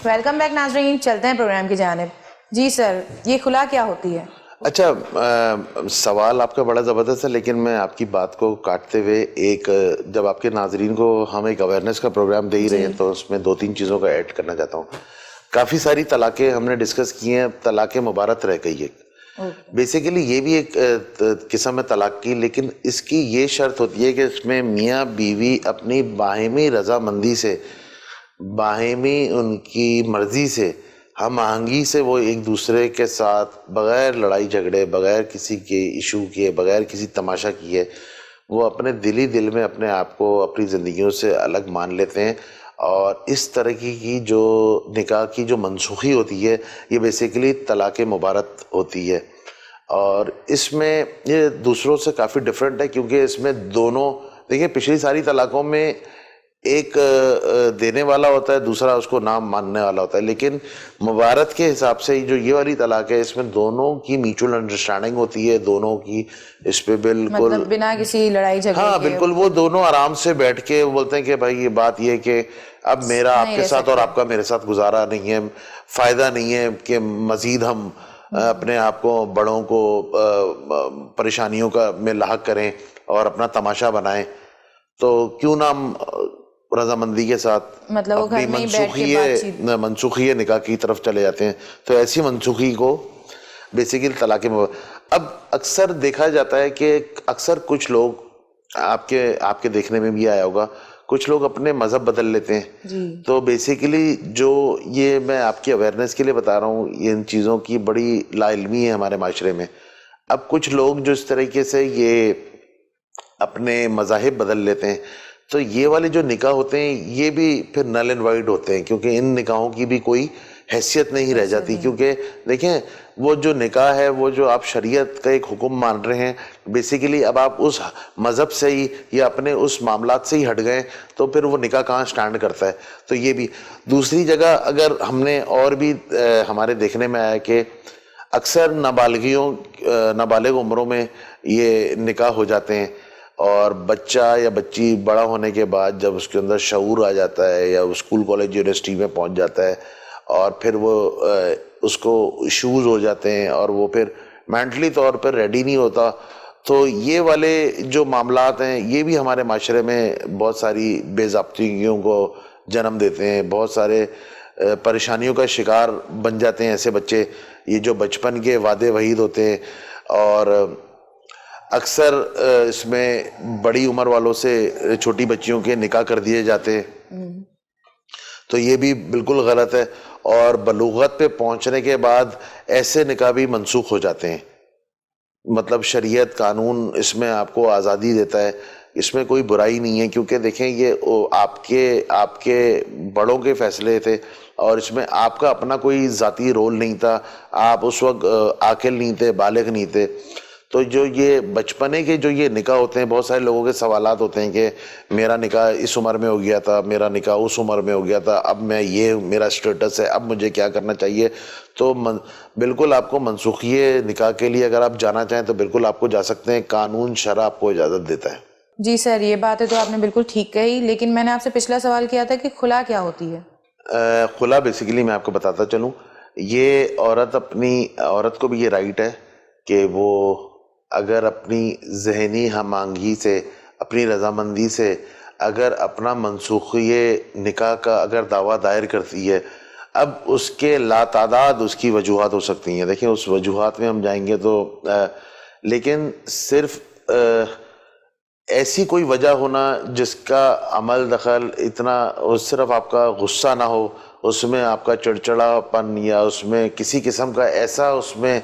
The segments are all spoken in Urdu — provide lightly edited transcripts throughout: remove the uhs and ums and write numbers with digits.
ویلکم بیک ناظرین، چلتے ہیں پروگرام کی جانب. جی سر، یہ خلا کیا ہوتی ہے؟ اچھا، سوال آپ کا بڑا زبردست ہے، لیکن میں آپ کی بات کو کاٹتے ہوئے جب آپ کے ناظرین کو ہم ایک اویئرنیس کا پروگرام دے ہی رہے ہیں تو اس میں 2-3 چیزوں کا ایڈ کرنا چاہتا ہوں. کافی ساری طلاقیں ہم نے ڈسکس کی ہیں، طلاق مبارک رہ گئی ہے. بیسیکلی یہ بھی ایک قسم ہے طلاق کی، لیکن اس کی یہ شرط ہوتی ہے کہ اس میں میاں بیوی اپنی باہمی رضامندی سے، باہمی ان کی مرضی سے، ہم آہنگی سے وہ ایک دوسرے کے ساتھ بغیر لڑائی جھگڑے، بغیر کسی کے ایشو کیے، بغیر کسی تماشا کیے، وہ اپنے دل میں اپنے آپ کو اپنی زندگیوں سے الگ مان لیتے ہیں. اور اس طرح کی جو نکاح کی جو منسوخی ہوتی ہے، یہ بیسیکلی طلاق مبارک ہوتی ہے. اور اس میں یہ دوسروں سے کافی ڈفرینٹ ہے، کیونکہ اس میں دونوں، دیکھیں پچھلی ساری طلاقوں میں ایک دینے والا ہوتا ہے، دوسرا اس کو نام ماننے والا ہوتا ہے، لیکن مبارک کے حساب سے جو یہ والی طلاق ہے، اس میں دونوں کی میوچل انڈرسٹینڈنگ ہوتی ہے، دونوں کی اس پہ بالکل، مطلب بنا کسی لڑائی جھگڑے ہاں کے. بالکل، وہ دونوں آرام سے بیٹھ کے بولتے ہیں کہ بھائی یہ بات یہ کہ اب میرا آپ کے ساتھ اور آپ کا میرے ساتھ گزارا نہیں ہے، فائدہ نہیں ہے کہ مزید ہم اپنے آپ کو، بڑوں کو پریشانیوں کا میں لاحق کریں اور اپنا تماشا بنائیں. تو کیوں نہ ہم رضامندی کے ساتھ مطلب وہ اپنی گھر میں ہی بیٹھ کے بات چیت. منسوخی نکاح کی طرف چلے جاتے ہیں. تو ایسی منسوخی کو بیسیکلی طلاق اب اکثر دیکھا جاتا ہے کہ اکثر کچھ لوگ، آپ کے دیکھنے میں بھی آیا ہوگا، کچھ لوگ اپنے مذہب بدل لیتے ہیں. جی. تو بیسیکلی جو یہ میں آپ کی اویئرنیس کے لیے بتا رہا ہوں، ان چیزوں کی بڑی لا علمی ہے ہمارے معاشرے میں. اب کچھ لوگ جو اس طریقے سے یہ اپنے مذاہب بدل لیتے ہیں، تو یہ والے جو نکاح ہوتے ہیں یہ بھی پھر نل اینڈ وائڈ ہوتے ہیں، کیونکہ ان نکاحوں کی بھی کوئی حیثیت نہیں رہ جاتی. کیونکہ دیکھیں وہ جو نکاح ہے، وہ جو آپ شریعت کا ایک حکم مان رہے ہیں، بیسیکلی اب آپ اس مذہب سے ہی یا اپنے اس معاملات سے ہی ہٹ گئے تو پھر وہ نکاح کہاں سٹینڈ کرتا ہے. تو یہ بھی دوسری جگہ اگر ہم نے اور بھی ہمارے دیکھنے میں آیا کہ اکثر نابالغ عمروں میں یہ نکاح ہو جاتے ہیں، اور بچہ یا بچی بڑا ہونے کے بعد جب اس کے اندر شعور آ جاتا ہے یا اسکول کالج یونیورسٹی میں پہنچ جاتا ہے، اور پھر وہ اس کو ایشوز ہو جاتے ہیں اور وہ پھر مینٹلی طور پر ریڈی نہیں ہوتا. تو یہ والے جو معاملات ہیں یہ بھی ہمارے معاشرے میں بہت ساری بے ضابطگیوں کو جنم دیتے ہیں، بہت سارے پریشانیوں کا شکار بن جاتے ہیں ایسے بچے، یہ جو بچپن کے وعدے وحید ہوتے ہیں. اور اکثر اس میں بڑی عمر والوں سے چھوٹی بچیوں کے نکاح کر دیے جاتے ہیں، تو یہ بھی بالکل غلط ہے. اور بلوغت پہ پہنچنے کے بعد ایسے نکاح بھی منسوخ ہو جاتے ہیں. مطلب شریعت قانون اس میں آپ کو آزادی دیتا ہے، اس میں کوئی برائی نہیں ہے، کیونکہ دیکھیں یہ آپ کے بڑوں کے فیصلے تھے، اور اس میں آپ کا اپنا کوئی ذاتی رول نہیں تھا. آپ اس وقت عاقل نہیں تھے، بالغ نہیں تھے. تو جو یہ بچپنے کے جو یہ نکاح ہوتے ہیں، بہت سارے لوگوں کے سوالات ہوتے ہیں کہ میرا نکاح اس عمر میں ہو گیا تھا، میرا نکاح اس عمر میں ہو گیا تھا، اب میں یہ میرا سٹیٹس ہے، اب مجھے کیا کرنا چاہیے. تو بالکل آپ کو منسوخی نکاح کے لیے اگر آپ جانا چاہیں تو بالکل آپ کو جا سکتے ہیں، قانون شرع آپ کو اجازت دیتا ہے. جی سر، یہ باتیں تو آپ نے بالکل ٹھیک کہی، لیکن میں نے آپ سے پچھلا سوال کیا تھا کہ خلا کیا ہوتی ہے؟ خلا بیسیکلی میں آپ کو بتاتا چلوں، یہ عورت کو بھی یہ رائٹ ہے کہ وہ اگر اپنی ذہنی ہم آہنگی سے، اپنی رضامندی سے اگر اپنا منسوخی نکاح کا اگر دعویٰ دائر کرتی ہے، اب اس کے لاتعداد اس کی وجوہات ہو سکتی ہیں. دیکھیں اس وجوہات میں ہم جائیں گے تو لیکن صرف ایسی کوئی وجہ ہونا جس کا عمل دخل اتنا، صرف آپ کا غصہ نہ ہو، اس میں آپ کا چڑچڑا پن یا اس میں کسی قسم کا ایسا اس میں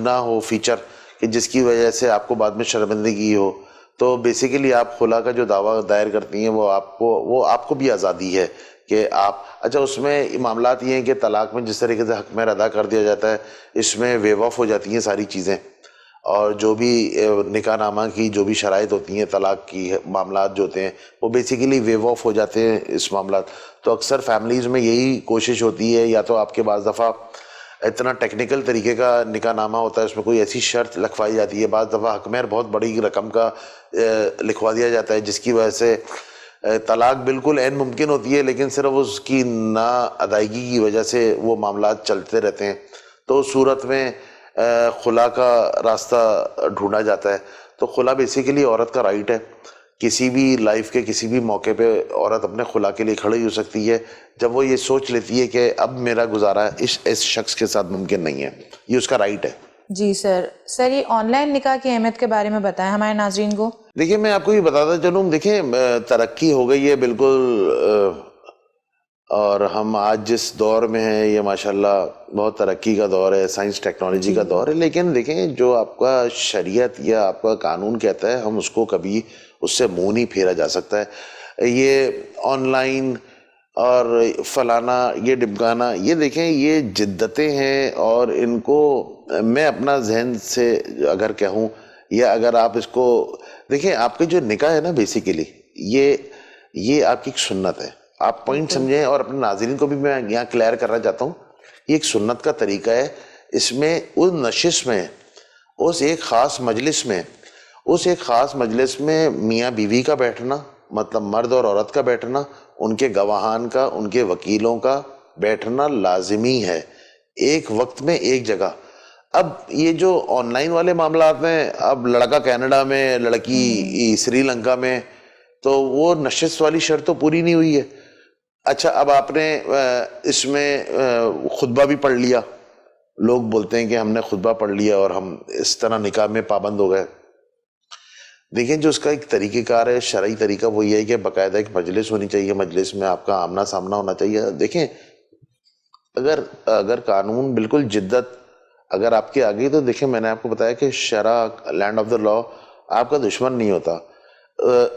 نہ ہو فیچر کہ جس کی وجہ سے آپ کو بعد میں شرمندگی ہو، تو بیسیکلی آپ خلا کا جو دعویٰ دائر کرتی ہیں وہ آپ کو بھی آزادی ہے کہ آپ، اچھا اس میں معاملات یہ ہیں کہ طلاق میں جس طریقے سے حق مہر ادا کر دیا جاتا ہے، اس میں ویو آف ہو جاتی ہیں ساری چیزیں، اور جو بھی نکاح نامہ کی جو بھی شرائط ہوتی ہیں طلاق کی، معاملات جو ہوتے ہیں وہ بیسیکلی ویو آف ہو جاتے ہیں اس معاملات. تو اکثر فیملیز میں یہی کوشش ہوتی ہے، یا تو آپ کے بعض دفعہ اتنا ٹیکنیکل طریقے کا نکاح نامہ ہوتا ہے، اس میں کوئی ایسی شرط لکھوائی جاتی ہے، بعض دفعہ حق مہر بہت بڑی رقم کا لکھوا دیا جاتا ہے، جس کی وجہ سے طلاق بالکل عین ممکن ہوتی ہے، لیکن صرف اس کی نا ادائیگی کی وجہ سے وہ معاملات چلتے رہتے ہیں، تو اس صورت میں خلا کا راستہ ڈھونڈا جاتا ہے. تو خلا بیسیکلی عورت کا رائٹ ہے. کسی بھی لائف کے کسی بھی موقع پہ عورت اپنے خلا کے لیے کھڑی ہو سکتی ہے جب وہ یہ سوچ لیتی ہے کہ اب میرا گزارا اس شخص کے ساتھ ممکن نہیں ہے. یہ اس کا رائٹ ہے. جی سر یہ آن لائن نکاح کی اہمیت کے بارے میں بتائیں ہمارے ناظرین کو. دیکھیں میں آپ کو یہ بتاتا چلوں، دیکھیں ترقی ہو گئی ہے بالکل، اور ہم آج جس دور میں ہیں یہ ماشاءاللہ بہت ترقی کا دور ہے، سائنس ٹیکنالوجی کا دور ہے، لیکن دیکھیں جو آپ کا شریعت یا آپ کا قانون کہتا ہے ہم اس کو کبھی اس سے منہ نہیں پھیرا جا سکتا ہے. یہ آن لائن اور فلانا یہ ڈبکانا، یہ دیکھیں یہ جدتیں ہیں، اور ان کو میں اپنا ذہن سے اگر کہوں یا اگر آپ اس کو دیکھیں، آپ کے جو نکاح ہے نا بیسیکلی یہ آپ کی ایک سنت ہے. آپ پوائنٹ سمجھیں، اور اپنے ناظرین کو بھی میں یہاں کلیئر کرنا چاہتا ہوں، یہ ایک سنت کا طریقہ ہے. اس میں اس نشست میں اس ایک خاص مجلس میں میاں بیوی کا بیٹھنا، مطلب مرد اور عورت کا بیٹھنا، ان کے گواہان کا، ان کے وکیلوں کا بیٹھنا لازمی ہے، ایک وقت میں ایک جگہ. اب یہ جو آن لائن والے معاملات ہیں، اب لڑکا کینیڈا میں، لڑکی سری لنکا میں، تو وہ نشست والی شرط تو پوری نہیں ہوئی ہے. اچھا اب آپ نے اس میں خطبہ بھی پڑھ لیا، لوگ بولتے ہیں کہ ہم نے خطبہ پڑھ لیا اور ہم اس طرح نکاح میں پابند ہو گئے. دیکھیں جو اس کا ایک طریقہ کار ہے، شرعی طریقہ، وہ یہ ہے کہ باقاعدہ ایک مجلس ہونی چاہیے، مجلس میں آپ کا آمنا سامنا ہونا چاہیے. دیکھیں اگر قانون بالکل جدت اگر آپ کے آگے، تو دیکھیں میں نے آپ کو بتایا کہ شرع، لینڈ آف دا لا آپ کا دشمن نہیں ہوتا.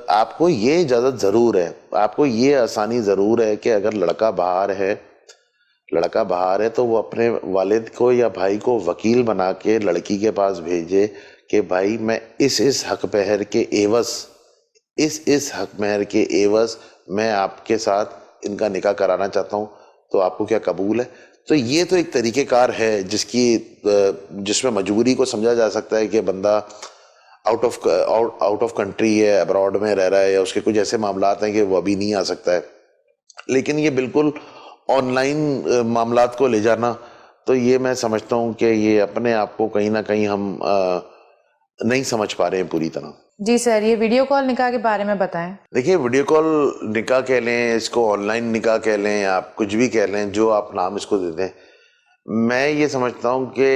آپ کو یہ اجازت ضرور ہے، آپ کو یہ آسانی ضرور ہے کہ اگر لڑکا باہر ہے تو وہ اپنے والد کو یا بھائی کو وکیل بنا کے لڑکی کے پاس بھیجے کہ بھائی میں اس حق مہر کے عوض میں آپ کے ساتھ ان کا نکاح کرانا چاہتا ہوں، تو آپ کو کیا قبول ہے؟ تو یہ تو ایک طریقہ کار ہے جس میں مجبوری کو سمجھا جا سکتا ہے کہ بندہ آؤٹ آف کنٹری ہے، ابراڈ میں رہ رہا ہے، یا اس کے کچھ ایسے معاملات ہیں کہ وہ ابھی نہیں آ سکتا ہے. لیکن یہ بالکل آن لائن معاملات کو لے جانا، تو یہ میں سمجھتا ہوں کہ یہ اپنے آپ کو کہیں نہ کہیں ہم نہیں سمجھ پا رہے ہیں پوری طرح. جی سر یہ ویڈیو کال نکاح کے بارے میں بتائیں. دیکھیے ویڈیو کال نکاح کہہ لیں، اس کو آن لائن نکاح کہہ لیں، آپ کچھ بھی کہہ لیں، جو آپ نام اس کو دے دیں، میں یہ سمجھتا ہوں کہ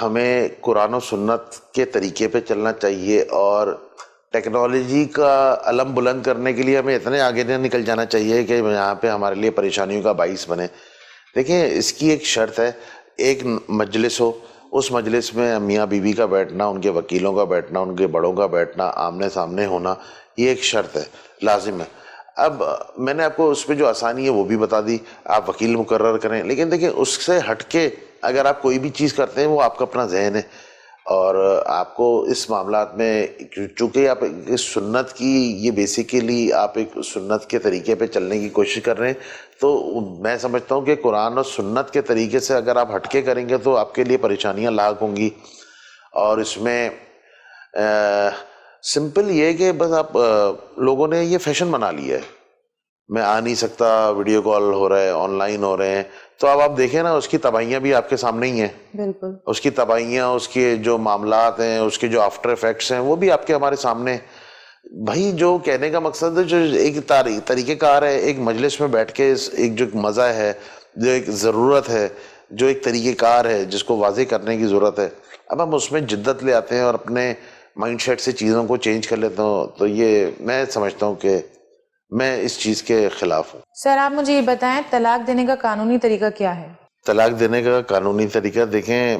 ہمیں قرآن و سنت کے طریقے پہ چلنا چاہیے، اور ٹیکنالوجی کا علم بلند کرنے کے لیے ہمیں اتنے آگے نہ نکل جانا چاہیے کہ یہاں پہ ہمارے لیے پریشانیوں کا باعث بنے. دیکھیں اس کی ایک شرط ہے، ایک مجلس ہو، اس مجلس میں میاں بیوی کا بیٹھنا، ان کے وکیلوں کا بیٹھنا، ان کے بڑوں کا بیٹھنا، آمنے سامنے ہونا، یہ ایک شرط ہے، لازم ہے. اب میں نے آپ کو اس پہ جو آسانی ہے وہ بھی بتا دی، آپ وکیل مقرر کریں، لیکن دیکھیں اس سے ہٹ کے اگر آپ کوئی بھی چیز کرتے ہیں وہ آپ کا اپنا ذہن ہے، اور آپ کو اس معاملات میں چونکہ آپ اس سنت کی یہ بیسیکلی آپ ایک سنت کے طریقے پہ چلنے کی کوشش کر رہے ہیں، تو میں سمجھتا ہوں کہ قرآن اور سنت کے طریقے سے اگر آپ ہٹ کے کریں گے تو آپ کے لیے پریشانیاں لاحق ہوں گی. اور اس میں سمپل یہ ہے کہ بس آپ لوگوں نے یہ فیشن بنا لیا ہے، میں آ نہیں سکتا، ویڈیو کال ہو رہا ہے، آن لائن ہو رہے ہیں، تو اب آپ دیکھیں نا اس کی تباہیاں بھی آپ کے سامنے ہی ہیں. بالکل اس کی تباہیاں، اس کے جو معاملات ہیں، اس کے جو آفٹر افیکٹس ہیں، وہ بھی آپ کے ہمارے سامنے. بھائی جو کہنے کا مقصد ہے، جو ایک طریقہ کار ہے، ایک مجلس میں بیٹھ کے ایک جو مزہ ہے، جو ایک ضرورت ہے، جو ایک طریقہ کار ہے جس کو واضح کرنے کی ضرورت ہے، اب ہم اس میں جدت لے آتے ہیں اور اپنے مائنڈ سیٹ سے چیزوں کو چینج کر لیتا ہوں، تو یہ میں سمجھتا ہوں کہ میں اس چیز کے خلاف ہوں. سر آپ مجھے یہ بتائیں طلاق دینے کا قانونی طریقہ کیا ہے؟ طلاق دینے کا قانونی طریقہ دیکھیں،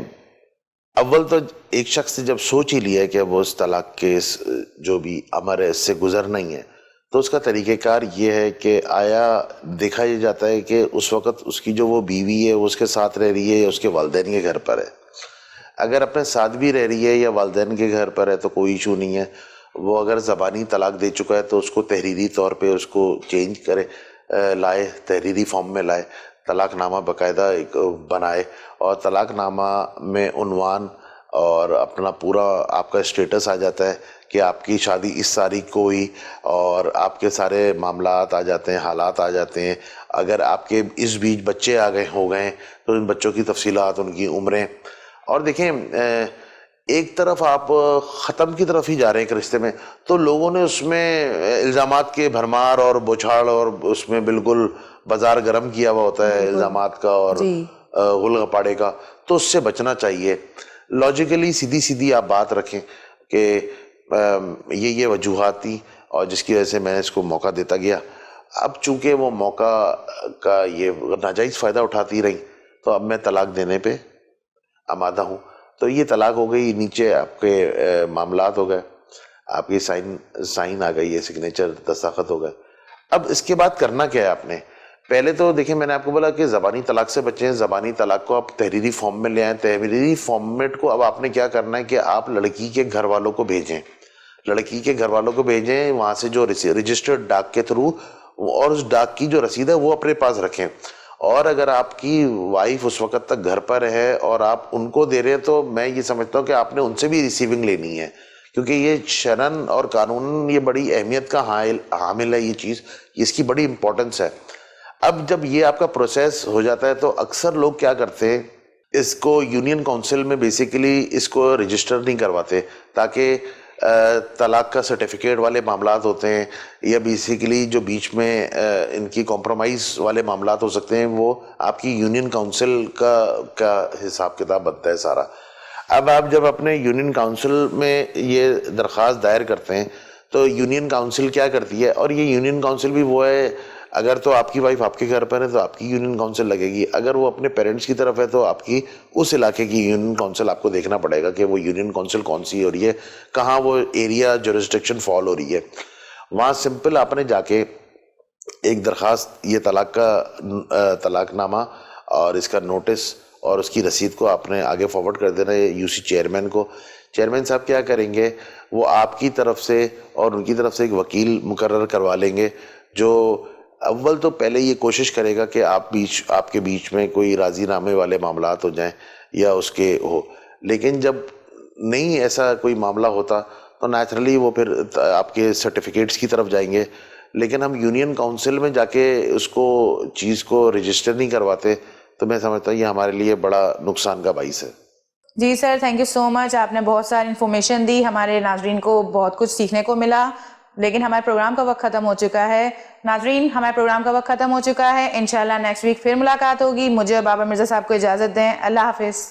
اول تو ایک شخص نے جب سوچ ہی لیا ہے کہ وہ اس طلاق کے جو بھی امر ہے اس سے گزرنا ہی ہے، تو اس کا طریقہ کار یہ ہے کہ آیا دیکھا یہ جاتا ہے کہ اس وقت اس کی جو وہ بیوی ہے وہ اس کے ساتھ رہ رہی ہے یا اس کے والدین کے گھر پر ہے. اگر اپنے ساتھ بھی رہ رہی ہے یا والدین کے گھر پر ہے تو کوئی ایشو نہیں ہے. وہ اگر زبانی طلاق دے چکا ہے تو اس کو تحریری طور پہ اس کو چینج کرے، لائے، تحریری فارم میں لائے، طلاق نامہ باقاعدہ ایک بنائے، اور طلاق نامہ میں عنوان اور اپنا پورا آپ کا اسٹیٹس آ جاتا ہے کہ آپ کی شادی اس تاریخ کو ہوئی، اور آپ کے سارے معاملات آ جاتے ہیں، حالات آ جاتے ہیں. اگر آپ کے اس بیچ بچے ہو گئے تو ان بچوں کی تفصیلات، ان کی عمریں. اور دیکھیں ایک طرف آپ ختم کی طرف ہی جا رہے ہیں ایک رشتے میں، تو لوگوں نے اس میں الزامات کے بھرمار اور بوچھاڑ، اور اس میں بالکل بازار گرم کیا ہوا ہوتا ہے الزامات کا اور غل غپاڑے کا. تو اس سے بچنا چاہیے. لاجیکلی سیدھی آپ بات رکھیں کہ یہ وجوہات تھی اور جس کی وجہ سے میں اس کو موقع دیتا گیا. اب چونکہ وہ موقع کا یہ ناجائز فائدہ اٹھاتی رہی، تو اب میں طلاق دینے پہ آمادہ ہوں. تو یہ طلاق ہو گئی، نیچے آپ کے معاملات ہو گئے، آپ کی سائن آ گئی ہے، سگنیچر دستخط ہو گئے. اب اس کے بعد کرنا کیا ہے آپ نے؟ پہلے تو دیکھیں میں نے آپ کو بولا کہ زبانی طلاق سے بچیں. زبانی طلاق کو آپ تحریری فارم میں لے آئیں. تحریری فارمیٹ کو اب آپ نے کیا کرنا ہے کہ آپ لڑکی کے گھر والوں کو بھیجیں. لڑکی کے گھر والوں کو بھیجیں، وہاں سے جو رجسٹرڈ ڈاک کے تھرو، اور اس ڈاک کی جو رسید ہے وہ اپنے پاس رکھیں. اور اگر آپ کی وائف اس وقت تک گھر پر ہے اور آپ ان کو دے رہے ہیں، تو میں یہ سمجھتا ہوں کہ آپ نے ان سے بھی ریسیونگ لینی ہے، کیونکہ یہ شرعن اور قانون یہ بڑی اہمیت کا حامل ہے. یہ چیز، اس کی بڑی امپورٹنس ہے. اب جب یہ آپ کا پروسیس ہو جاتا ہے تو اکثر لوگ کیا کرتے ہیں، اس کو یونین کونسل میں بیسیکلی اس کو رجسٹر نہیں کرواتے، تاکہ طلاق کا سرٹیفکیٹ والے معاملات ہوتے ہیں یا بیسیکلی جو بیچ میں ان کی کمپرومائز والے معاملات ہو سکتے ہیں، وہ آپ کی یونین کونسل کا حساب کتاب بنتا ہے سارا. اب آپ جب اپنے یونین کونسل میں یہ درخواست دائر کرتے ہیں تو یونین کونسل کیا کرتی ہے، اور یہ یونین کونسل بھی وہ ہے، اگر تو آپ کی وائف آپ کے گھر پر ہے تو آپ کی یونین کونسل لگے گی، اگر وہ اپنے پیرنٹس کی طرف ہے تو آپ کی اس علاقے کی یونین کونسل آپ کو دیکھنا پڑے گا کہ وہ یونین کونسل کون سی ہو رہی ہے، کہاں وہ ایریا جورسڈکشن فال ہو رہی ہے. وہاں سمپل آپ نے جا کے ایک درخواست، یہ طلاق نامہ اور اس کا نوٹس اور اس کی رسید کو آپ نے آگے فارورڈ کر دینا ہے یو سی چیئرمین کو. چیئرمین صاحب کیا کریں گے، وہ آپ کی طرف سے اور ان کی طرف سے ایک وکیل مقرر کروا لیں گے، جو اول تو پہلے یہ کوشش کرے گا کہ آپ کے بیچ میں کوئی راضی نامے والے معاملات ہو جائیں یا اس کے ہو. لیکن جب نہیں ایسا کوئی معاملہ ہوتا تو نیچرلی وہ پھر آپ کے سرٹیفکیٹس کی طرف جائیں گے. لیکن ہم یونین کونسل میں جا کے اس کو چیز کو رجسٹر نہیں کرواتے، تو میں سمجھتا ہوں یہ ہمارے لیے بڑا نقصان کا باعث ہے. جی سر، تھینک یو سو مچ. آپ نے بہت ساری انفارمیشن دی، ہمارے ناظرین کو بہت کچھ سیکھنے کو ملا. لیکن ہمارے پروگرام کا وقت ختم ہو چکا ہے. ناظرین، ہمارے پروگرام کا وقت ختم ہو چکا ہے. انشاءاللہ نیکسٹ ویک پھر ملاقات ہوگی. مجھے اور بابر مرزا صاحب کو اجازت دیں. اللہ حافظ.